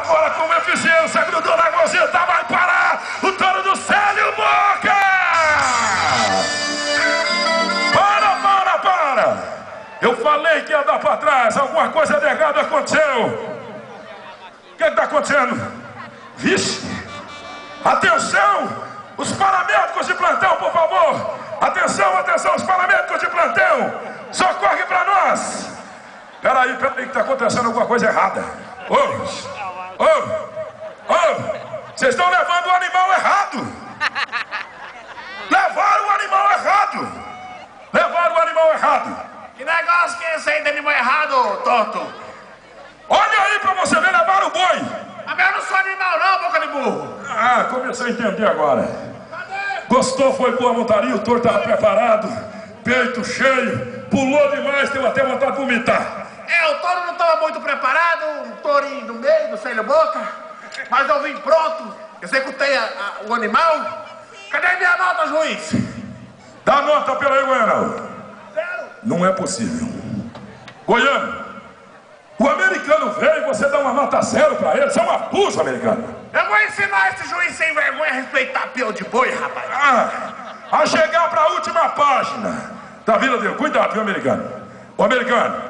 fora com eficiência, grudou na gozeta, vai parar o touro do Célio Boca! Para! Eu falei que ia dar para trás, alguma coisa de errado aconteceu. O que está acontecendo? Vixe! Atenção! Os paramédicos de plantão, por favor! Atenção, os paramédicos de plantão! Socorre para nós! Peraí, que está acontecendo alguma coisa errada. Vocês estão levando o animal errado! Levaram o animal errado! Que negócio que é esse aí de animal errado, tonto? Olha aí pra você ver, levaram o boi! Mas eu não sou animal não, boca de burro! Ah, comecei a entender agora. Gostou, foi boa montaria, o touro estava preparado, peito cheio, pulou demais, deu até vontade de vomitar. O touro não estava muito preparado, um tourinho no meio do Célio Boca, mas eu vim pronto, executei o animal. Cadê minha nota, juiz? Dá nota pela aí, Goiano. 0. Não é possível. Goiano, o americano veio e você dá uma nota 0 para ele, isso é um abuso, americano. Eu vou ensinar esse juiz sem vergonha a respeitar peão de boi, rapaz. A chegar para a última página da vida dele. Cuidado, viu, americano? O americano.